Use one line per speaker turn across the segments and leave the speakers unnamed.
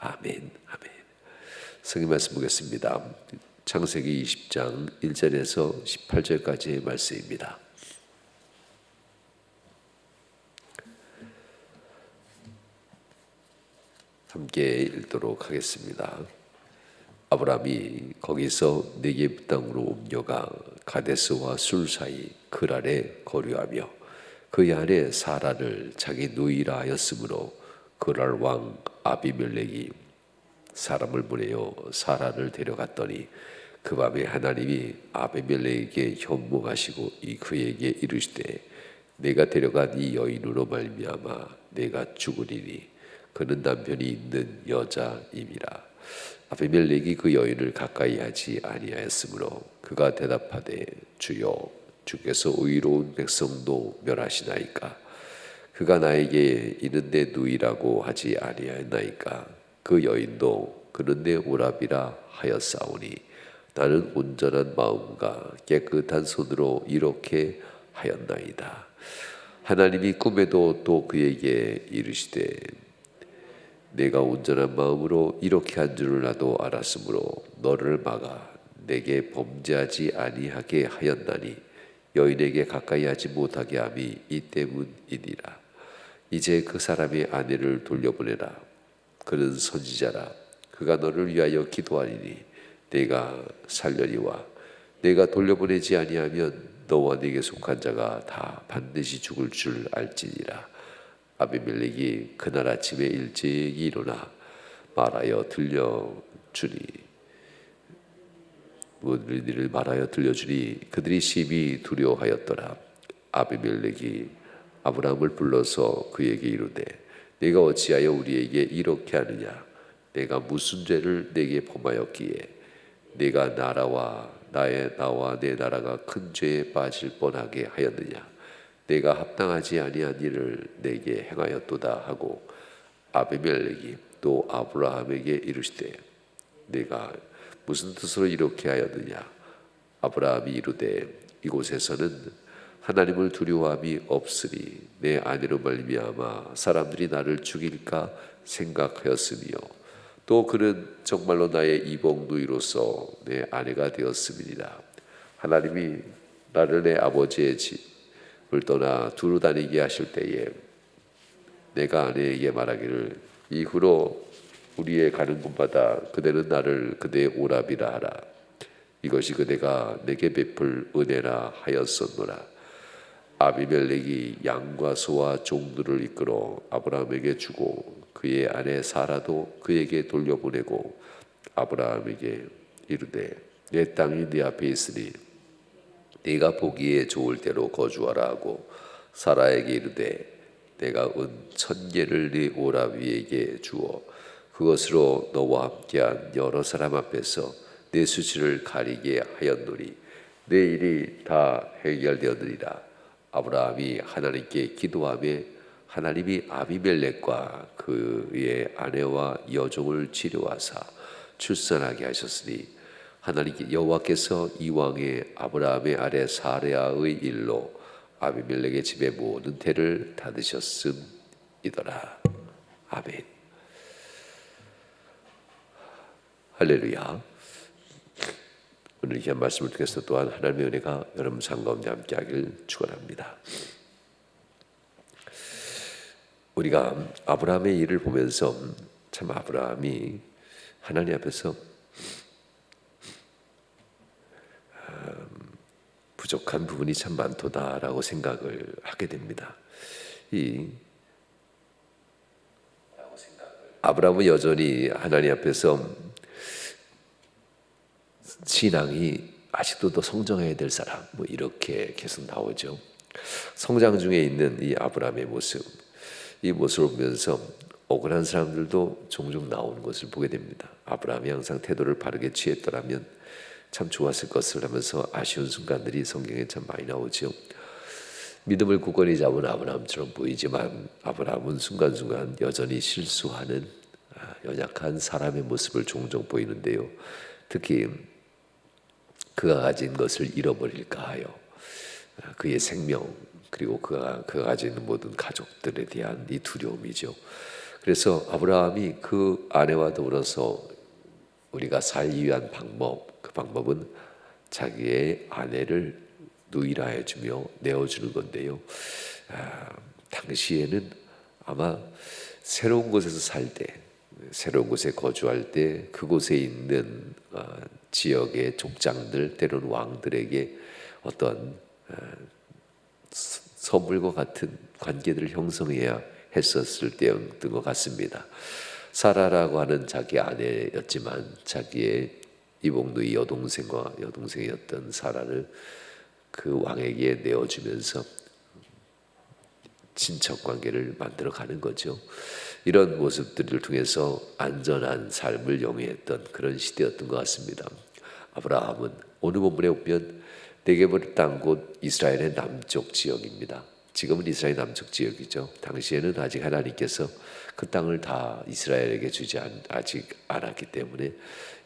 아멘. 아멘. 성경 말씀 보겠습니다. 창세기 20장 1절에서 18절까지의 말씀입니다. 함께 읽도록 하겠습니다. 아브라함이 거기서 네게브 땅으로 옮겨가 가데스와 술 사이 그랄에 거류하며 그의 아내 사라를 자기 누이라 하였으므로 그랄 왕 아비멜렉이 사람을 보내어 사라를 데려갔더니 그 밤에 하나님이 아비멜렉에게 현몽하시고 그에게 이르시되 내가 데려간 이 여인으로 말미암아 내가 죽으리니 그는 남편이 있는 여자임이라. 아비멜렉이 그 여인을 가까이 하지 아니하였으므로 그가 대답하되 주여 주께서 의로운 백성도 멸하시나이까. 그가 나에게 이는 내 누이라고 하지 아니하였나이까. 그 여인도 그는 내 오랍이라 하였사오니 나는 온전한 마음과 깨끗한 손으로 이렇게 하였나이다. 하나님이 꿈에도 또 그에게 이르시되 내가 온전한 마음으로 이렇게 한 줄을 나도 알았으므로 너를 막아 내게 범죄하지 아니하게 하였나니 여인에게 가까이 하지 못하게 함이 이 때문이니라. 이제 그 사람의 아내를 돌려보내라. 그는 선지자라. 그가 너를 위하여 기도하리니 내가 살려니와 내가 돌려보내지 아니하면 너와 네게 속한 자가 다 반드시 죽을 줄 알지니라. 아비멜렉이 그날 아침에 일찍 일어나 말하여 들려주니 무리들을 말하여 들려주니 그들이 심히 두려워하였더라. 아비멜렉이 아브라함을 불러서 그에게 이르되 네가 어찌하여 우리에게 이렇게 하느냐. 내가 무슨 죄를 네게 범하였기에 네가 나와 내 나라가 큰 죄에 빠질 뻔하게 하였느냐. 내가 합당하지 아니한 일을 내게 행하였도다 하고 아비멜렉이 또 아브라함에게 이르시되 내가 무슨 뜻으로 이렇게 하였느냐. 아브라함이 이르되 이곳에서는 하나님을 두려워함이 없으니 내 아내로 말미암아 사람들이 나를 죽일까 생각하였으며 또 그는 정말로 나의 이복 누이로서 내 아내가 되었음이니라. 하나님이 나를 내 아버지의 집을 떠나 두루 다니게 하실 때에 내가 아내에게 말하기를 이후로 우리의 가는 곳마다 그대는 나를 그대의 오랍이라 하라. 이것이 그대가 내게 베풀 은혜라 하였었노라. 아비멜렉이 양과 소와 종들을 이끌어 아브라함에게 주고 그의 아내 사라도 그에게 돌려보내고 아브라함에게 이르되 내 땅이 네 앞에 있으니 네가 보기에 좋을 대로 거주하라 하고 사라에게 이르되 내가 은 1000개를 네 오라비에게 주어 그것으로 너와 함께한 여러 사람 앞에서 내 수치를 가리게 하였노니 내 일이 다 해결되었느니라. 아브라함이 하나님께 기도하며 하나님이 아비멜렉과 그의 아내와 여종을 치료하사 출산하게 하셨으니 하나님께 여호와께서 이왕에 아브라함의 아내 사레아의 일로 아비멜렉의 집의 모든 태를 닫으셨음이더라. 아멘. 할렐루야. 오늘 귀한 말씀을 통해서 또한 하나님의 은혜가 여러분 삶 가운데 함께하길 축원합니다. 우리가 아브라함의 일을 보면서 참 아브라함이 하나님 앞에서 부족한 부분이 참 많도다라고 생각을 하게 됩니다. 아브라함은 여전히 하나님 앞에서 신앙이 아직도 더 성장해야 될 사람, 이렇게 계속 나오죠. 성장 중에 있는 이 아브라함의 모습, 이 모습을 보면서 억울한 사람들도 종종 나오는 것을 보게 됩니다. 아브라함이 항상 태도를 바르게 취했더라면 참 좋았을 것을 하면서 아쉬운 순간들이 성경에 참 많이 나오죠. 믿음을 굳건히 잡은 아브라함처럼 보이지만 아브라함은 순간순간 여전히 실수하는 연약한 사람의 모습을 종종 보이는데요. 특히 그가 가진 것을 잃어버릴까 하여 그의 생명 그리고 그가 가지는 모든 가족들에 대한 이 두려움이죠. 그래서 아브라함이 그 아내와 더불어서 우리가 살기 위한 방법, 그 방법은 자기의 아내를 누이라 해주며 내어주는 건데요. 당시에는 아마 새로운 곳에서 살 때, 새로운 곳에 거주할 때 그곳에 있는 지역의 족장들, 때로는 왕들에게 어떤 선물과 같은 관계들을 형성해야 했었을 때였던 것 같습니다. 사라라고 하는 자기 아내였지만 자기의 이복누이 여동생이었던 사라를 그 왕에게 내어주면서 친척 관계를 만들어가는 거죠. 이런 모습들을 통해서 안전한 삶을 영위했던 그런 시대였던 것 같습니다. 아브라함은 오늘 본문에 보면 네게브 땅 곧 이스라엘의 남쪽 지역입니다. 지금은 이스라엘 남쪽 지역이죠. 당시에는 아직 하나님께서 그 땅을 다 이스라엘에게 주지 아직 않았기 때문에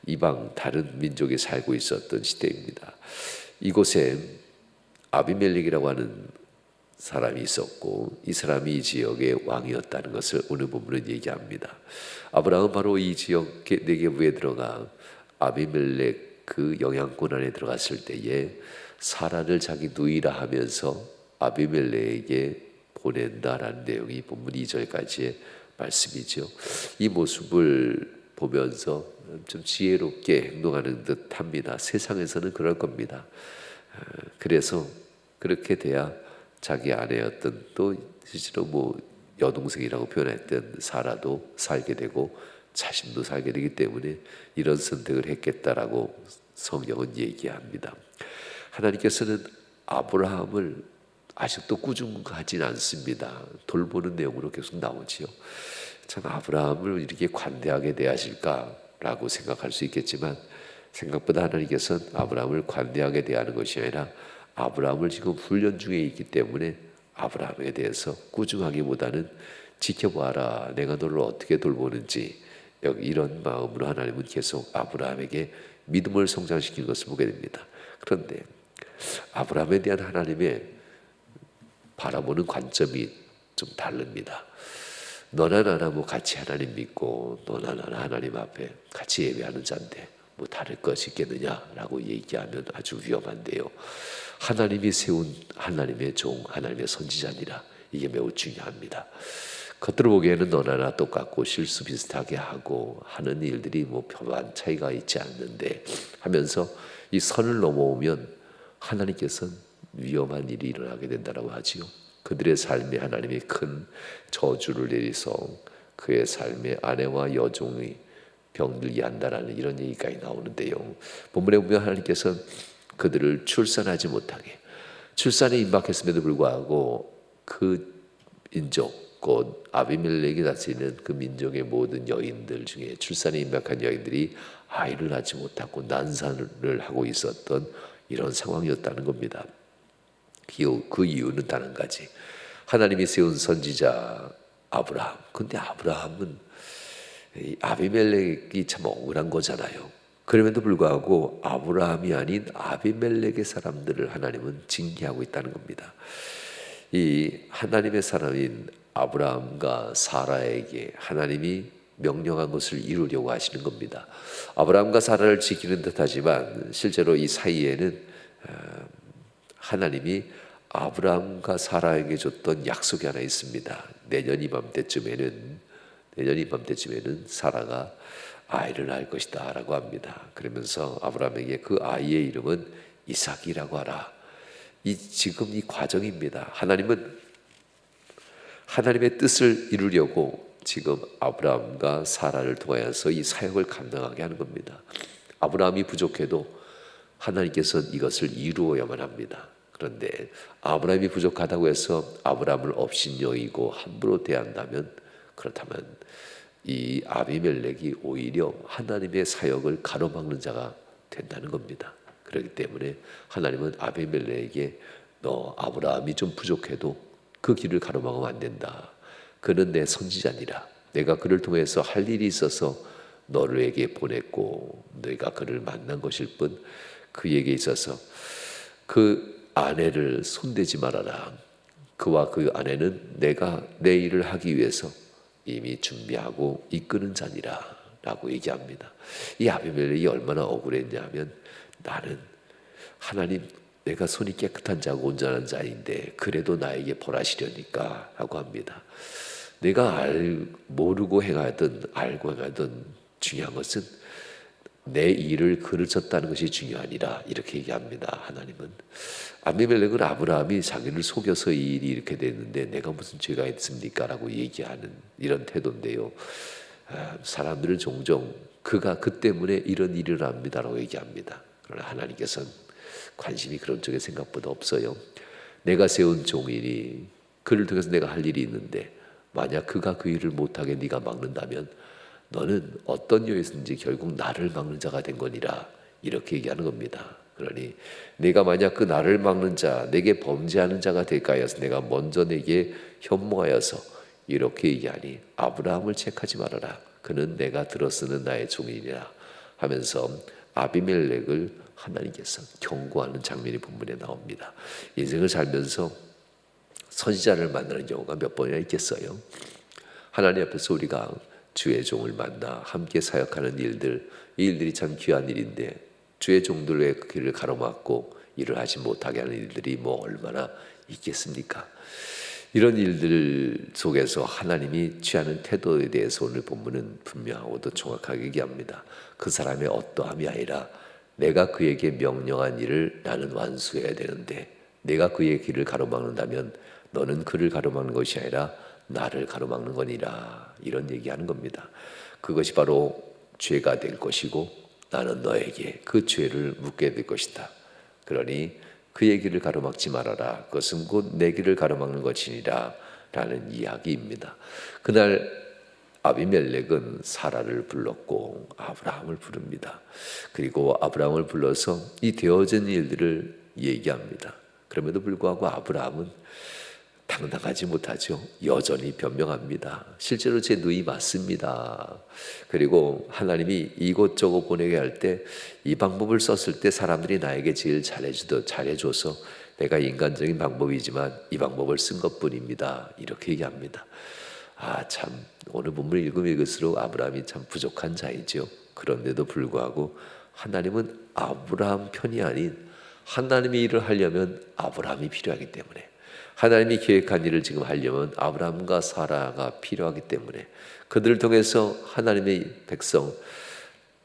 이방 다른 민족이 살고 있었던 시대입니다. 이곳에 아비멜렉이라고 하는 사람이 있었고 이 사람이 이 지역의 왕이었다는 것을 오늘 본문은 얘기합니다. 아브라함은 바로 이 지역 네게브에 들어가 아비멜렉 그 영향권 안에 들어갔을 때에 사라를 자기 누이라 하면서 아비멜렉에게 보낸다라는 내용이 본문 2절까지의 말씀이죠. 이 모습을 보면서 좀 지혜롭게 행동하는 듯합니다. 세상에서는 그럴 겁니다. 그래서 그렇게 돼야 자기 아내였던 또 실제로 여동생이라고 표현했던 사라도 살게 되고 자신도 살게 되기 때문에 이런 선택을 했겠다라고 성경은 얘기합니다. 하나님께서는 아브라함을 아직도 꾸중하진 않습니다. 돌보는 내용으로 계속 나오지요. 참 아브라함을 이렇게 관대하게 대하실까라고 생각할 수 있겠지만 생각보다 하나님께서는 아브라함을 관대하게 대하는 것이 아니라 아브라함을 지금 훈련 중에 있기 때문에 아브라함에 대해서 꾸중하기보다는 지켜봐라, 내가 너를 어떻게 돌보는지, 이런 마음으로 하나님은 계속 아브라함에게 믿음을 성장시킨 것을 보게 됩니다. 그런데 아브라함에 대한 하나님의 바라보는 관점이 좀 다릅니다. 너나 나나 같이 하나님 믿고 너나 나나 하나님 앞에 같이 예배하는 자인데 다를 것이 있겠느냐라고 얘기하면 아주 위험한데요. 하나님이 세운 하나님의 종, 하나님의 선지자니라. 이게 매우 중요합니다. 겉으로 보기에는 너나 나 똑같고 실수 비슷하게 하고 하는 일들이 별반 차이가 있지 않는데 하면서 이 선을 넘어오면 하나님께서는 위험한 일이 일어나게 된다고 하지요. 그들의 삶에 하나님이 큰 저주를 내리서 그의 삶에 아내와 여종의 병들게 한다라는 이런 얘기까지 나오는데요. 본문에 보면 하나님께서 그들을 출산하지 못하게, 출산에 임박했음에도 불구하고 그 민족 곧 아비멜렉이 다스리는 그 민족의 모든 여인들 중에 출산에 임박한 여인들이 아이를 낳지 못하고 난산을 하고 있었던 이런 상황이었다는 겁니다. 그 이유는 단 한 가지, 하나님이 세운 선지자 아브라함. 근데 아브라함은 아비멜렉이 참 억울한 거잖아요. 그럼에도 불구하고 아브라함이 아닌 아비멜렉의 사람들을 하나님은 징계하고 있다는 겁니다. 이 하나님의 사람인 아브라함과 사라에게 하나님이 명령한 것을 이루려고 하시는 겁니다. 아브라함과 사라를 지키는 듯하지만 실제로 이 사이에는 하나님이 아브라함과 사라에게 줬던 약속이 하나 있습니다. 내년 이맘때쯤에는 사라가 아이를 낳을 것이다 라고 합니다. 그러면서 아브라함에게 그 아이의 이름은 이삭이라고 하라. 지금 이 과정입니다. 하나님은 하나님의 뜻을 이루려고 지금 아브라함과 사라를 통하여서 이 사역을 감당하게 하는 겁니다. 아브라함이 부족해도 하나님께서는 이것을 이루어야만 합니다. 그런데 아브라함이 부족하다고 해서 아브라함을 업신여기고 함부로 대한다면, 그렇다면 이 아비멜렉이 오히려 하나님의 사역을 가로막는 자가 된다는 겁니다. 그렇기 때문에 하나님은 아비멜렉에게 너 아브라함이 좀 부족해도 그 길을 가로막으면 안 된다. 그는 내 선지자니라. 내가 그를 통해서 할 일이 있어서 너에게 보냈고 너희가 그를 만난 것일 뿐 그에게 있어서 그 아내를 손대지 말아라. 그와 그 아내는 내가 내 일을 하기 위해서 이미 준비하고 이끄는 자니라 라고 얘기합니다. 이 아비멜렉이 얼마나 억울했냐면, 나는 하나님, 내가 손이 깨끗한 자고 온전한 자인데 그래도 나에게 벌하시려니까 라고 합니다. 내가 모르고 행하든 알고 행하든 중요한 것은 내 일을 그르쳤다는 것이 중요하니라, 이렇게 얘기합니다. 하나님은. 아비멜렉은 아브라함이 자기를 속여서 이 일이 이렇게 됐는데 내가 무슨 죄가 있습니까? 라고 얘기하는 이런 태도인데요. 사람들은 종종 그가 그 때문에 이런 일을 합니다라고 얘기합니다. 그러나 하나님께서는 관심이 그런 쪽에 생각보다 없어요. 내가 세운 종이니 그를 통해서 내가 할 일이 있는데 만약 그가 그 일을 못하게 네가 막는다면 너는 어떤 요에서든지 결국 나를 막는 자가 된 거니라, 이렇게 얘기하는 겁니다. 그러니 내가 만약 그 나를 막는 자, 내게 범죄하는 자가 될까 하여서 내가 먼저 내게 현모하여서 이렇게 얘기하니 아브라함을 책하지 말아라. 그는 내가 들어쓰는 나의 종이니라 하면서 아비멜렉을 하나님께서 경고하는 장면이 본문에 나옵니다. 인생을 살면서 선지자를 만나는 경우가 몇 번이나 있겠어요. 하나님 앞에서 우리가 주의 종을 만나 함께 사역하는 일들, 이 일들이 참 귀한 일인데 주의 종들의 그 길을 가로막고 일을 하지 못하게 하는 일들이 뭐 얼마나 있겠습니까? 이런 일들 속에서 하나님이 취하는 태도에 대해서 오늘 본문은 분명하고도 정확하게 얘기합니다. 그 사람의 어떠함이 아니라 내가 그에게 명령한 일을 나는 완수해야 되는데 내가 그의 길을 가로막는다면 너는 그를 가로막는 것이 아니라 나를 가로막는 거니라, 이런 얘기하는 겁니다. 그것이 바로 죄가 될 것이고 나는 너에게 그 죄를 묻게 될 것이다. 그러니 그의 길을 가로막지 말아라. 그것은 곧 내 길을 가로막는 것이니라 라는 이야기입니다. 그날 아비멜렉은 사라를 불렀고 아브라함을 부릅니다. 그리고 아브라함을 불러서 이 되어진 일들을 얘기합니다. 그럼에도 불구하고 아브라함은 당당하지 못하죠. 여전히 변명합니다. 실제로 제 누이 맞습니다. 그리고 하나님이 이곳저곳 보내게 할 때 이 방법을 썼을 때 사람들이 나에게 제일 잘해줘서 내가 인간적인 방법이지만 이 방법을 쓴 것뿐입니다. 이렇게 얘기합니다. 참 오늘 본문을 읽을수록 아브라함이 참 부족한 자이죠. 그런데도 불구하고 하나님은 아브라함 편이 아닌 하나님의 일을 하려면 아브라함이 필요하기 때문에, 하나님이 계획한 일을 지금 하려면 아브라함과 사라가 필요하기 때문에 그들을 통해서 하나님의 백성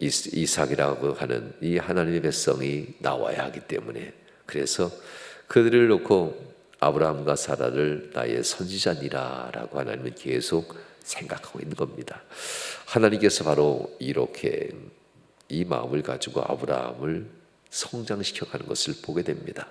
이삭이라고 하는 이 하나님의 백성이 나와야 하기 때문에, 그래서 그들을 놓고 아브라함과 사라를 나의 선지자니라 라고 하나님은 계속 생각하고 있는 겁니다. 하나님께서 바로 이렇게 이 마음을 가지고 아브라함을 성장시켜가는 것을 보게 됩니다.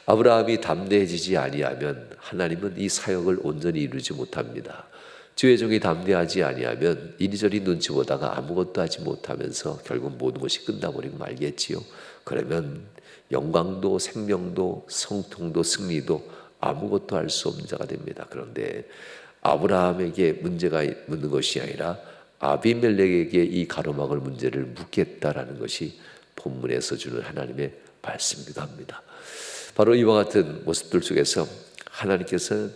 아브라함이 담대해지지 아니하면 하나님은 이 사역을 온전히 이루지 못합니다. 주의 종이 담대하지 아니하면 이리저리 눈치 보다가 아무것도 하지 못하면서 결국 모든 것이 끝나버리고 말겠지요. 그러면 영광도 생명도 성통도 승리도 아무것도 할 수 없는 자가 됩니다. 그런데 아브라함에게 문제가 묻는 것이 아니라 아비멜렉에게 이 가로막을 문제를 묻겠다라는 것이 본문에서 주는 하나님의 말씀이기도 합니다. 바로 이와 같은 모습들 속에서 하나님께서는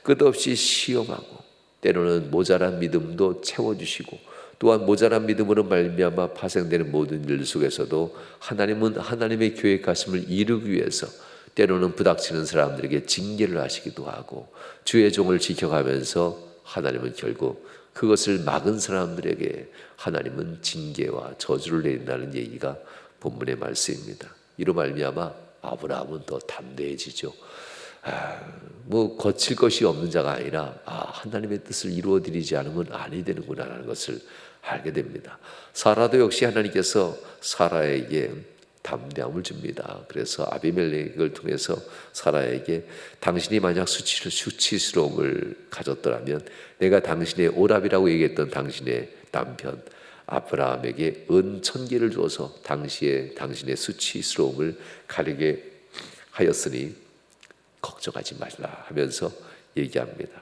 끝없이 시험하고 때로는 모자란 믿음도 채워주시고 또한 모자란 믿음으로 말미암아 파생되는 모든 일 속에서도 하나님은 하나님의 계획하심을 이루기 위해서 때로는 부닥치는 사람들에게 징계를 하시기도 하고 주의 종을 지켜가면서 하나님은 결국 그것을 막은 사람들에게 하나님은 징계와 저주를 내린다는 얘기가 본문의 말씀입니다. 이로 말미암아 아브라함은 더 담대해지죠. 뭐 거칠 것이 없는 자가 아니라 하나님의 뜻을 이루어드리지 않으면 아니 되는구나라는 것을 알게 됩니다. 사라도 역시 하나님께서 사라에게 담대함을 줍니다. 그래서 아비멜렉을 통해서 사라에게 당신이 만약 수치스러움을 가졌더라면 내가 당신의 오랍이라고 얘기했던 당신의 남편 아브라함에게 은 1000개를 주어서 당신의 수치스러움을 가리게 하였으니 걱정하지 말라 하면서 얘기합니다.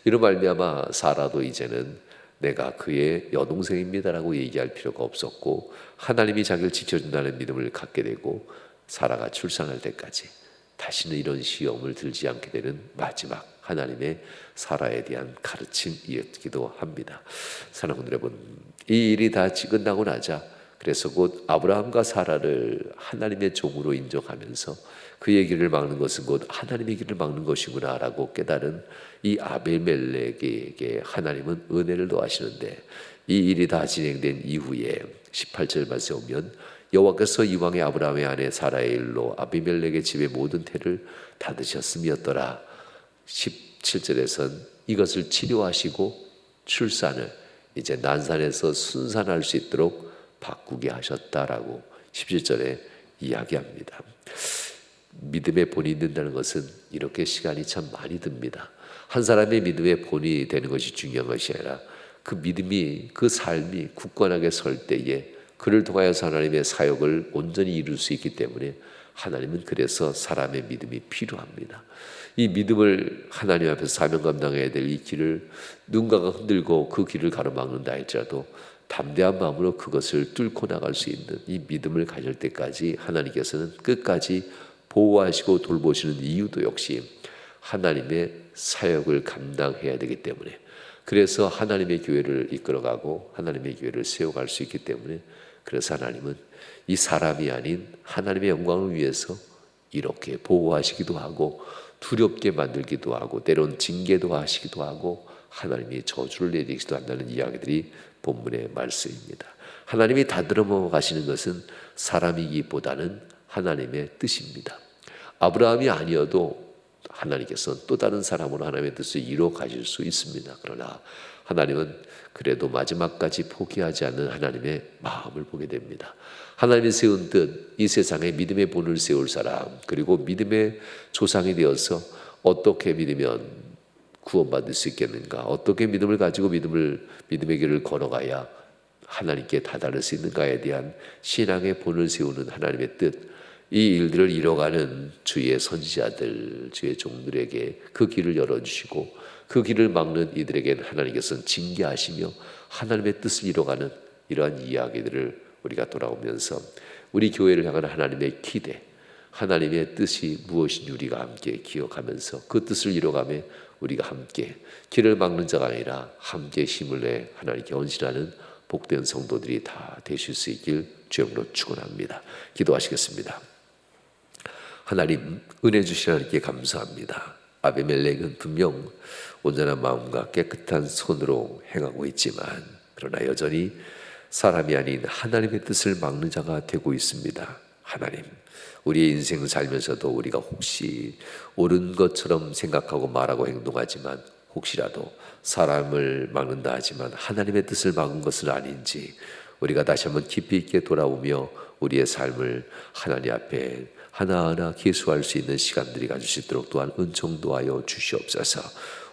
이로 말미암아 사라도 이제는 내가 그의 여동생입니다라고 얘기할 필요가 없었고 하나님이 자기를 지켜준다는 믿음을 갖게 되고 사라가 출산할 때까지 다시는 이런 시험을 들지 않게 되는 마지막 하나님의 사라에 대한 가르침이었기도 합니다. 사랑하는 여러분, 이 일이 다 끝나고 나자 그래서 곧 아브라함과 사라를 하나님의 종으로 인정하면서 그의 길을 막는 것은 곧 하나님의 길을 막는 것이구나 라고 깨달은 이 아비멜렉에게 하나님은 은혜를 더하시는데, 이 일이 다 진행된 이후에 18절 말씀에 오면 여호와께서 이왕의 아브라함의 아내 사라의 일로 아비멜렉의 집의 모든 태를 닫으셨음이었더라. 17절에선 이것을 치료하시고 출산을 이제 난산에서 순산할 수 있도록 바꾸게 하셨다라고 17절에 이야기합니다. 믿음의 본이 있는다는 것은 이렇게 시간이 참 많이 듭니다. 한 사람의 믿음의 본이 되는 것이 중요한 것이 아니라 그 믿음이, 그 삶이 굳건하게 설 때에 그를 통하여서 하나님의 사역을 온전히 이룰 수 있기 때문에 하나님은 그래서 사람의 믿음이 필요합니다. 이 믿음을 하나님 앞에서 사명 감당해야 될 이 길을 누군가가 흔들고 그 길을 가로막는다 할지라도 담대한 마음으로 그것을 뚫고 나갈 수 있는 이 믿음을 가질 때까지 하나님께서는 끝까지 보호하시고 돌보시는 이유도 역시 하나님의 사역을 감당해야 되기 때문에, 그래서 하나님의 교회를 이끌어가고 하나님의 교회를 세워갈 수 있기 때문에, 그래서 하나님은 이 사람이 아닌 하나님의 영광을 위해서 이렇게 보호하시기도 하고 두렵게 만들기도 하고 때론 징계도 하시기도 하고 하나님이 저주를 내리시기도 한다는 이야기들이 본문의 말씀입니다. 하나님이 다듬어 가시는 것은 사람이기보다는 하나님의 뜻입니다. 아브라함이 아니어도 하나님께서 또 다른 사람으로 하나님의 뜻을 이루어 가실 수 있습니다. 그러나 하나님은 그래도 마지막까지 포기하지 않는 하나님의 마음을 보게 됩니다. 하나님이 세운 뜻, 이 세상에 믿음의 본을 세울 사람, 그리고 믿음의 조상이 되어서 어떻게 믿으면 구원받을 수 있겠는가, 어떻게 믿음을 가지고 믿음의 길을 걸어가야 하나님께 다다를 수 있는가에 대한 신앙의 본을 세우는 하나님의 뜻, 이 일들을 이뤄가는 주의 선지자들, 주의 종들에게 그 길을 열어주시고 그 길을 막는 이들에게는 하나님께서는 징계하시며 하나님의 뜻을 이뤄가는 이러한 이야기들을 우리가 돌아오면서 우리 교회를 향한 하나님의 기대, 하나님의 뜻이 무엇인지 우리가 함께 기억하면서 그 뜻을 이뤄가며 우리가 함께 길을 막는 자가 아니라 함께 힘을 내 하나님께 헌신하는 복된 성도들이 다 되실 수 있길 주님으로 축원합니다. 기도하시겠습니다. 하나님, 은혜 주신 하나님께 감사합니다. 아비멜렉은 분명 온전한 마음과 깨끗한 손으로 행하고 있지만 그러나 여전히 사람이 아닌 하나님의 뜻을 막는 자가 되고 있습니다. 하나님, 우리의 인생을 살면서도 우리가 혹시 옳은 것처럼 생각하고 말하고 행동하지만 혹시라도 사람을 막는다 하지만 하나님의 뜻을 막은 것은 아닌지 우리가 다시 한번 깊이 있게 돌아오며 우리의 삶을 하나님 앞에 하나하나 계수할 수 있는 시간들이 가질 수 있도록 또한 은총도 하여 주시옵소서.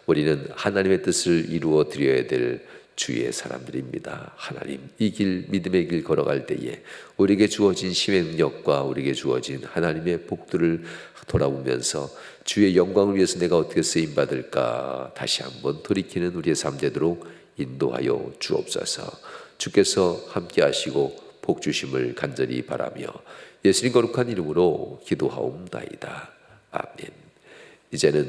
우리는 하나님의 뜻을 이루어 드려야 될 주의 사람들입니다. 하나님, 이 길, 믿음의 길 걸어갈 때에 우리에게 주어진 힘의 능력과 우리에게 주어진 하나님의 복들을 돌아보면서 주의 영광을 위해서 내가 어떻게 쓰임받을까 다시 한번 돌이키는 우리의 삶 되도록 인도하여 주옵소서. 주께서 함께 하시고 복 주심을 간절히 바라며 예수님 거룩한 이름으로 기도하옵나이다. 아멘. 이제는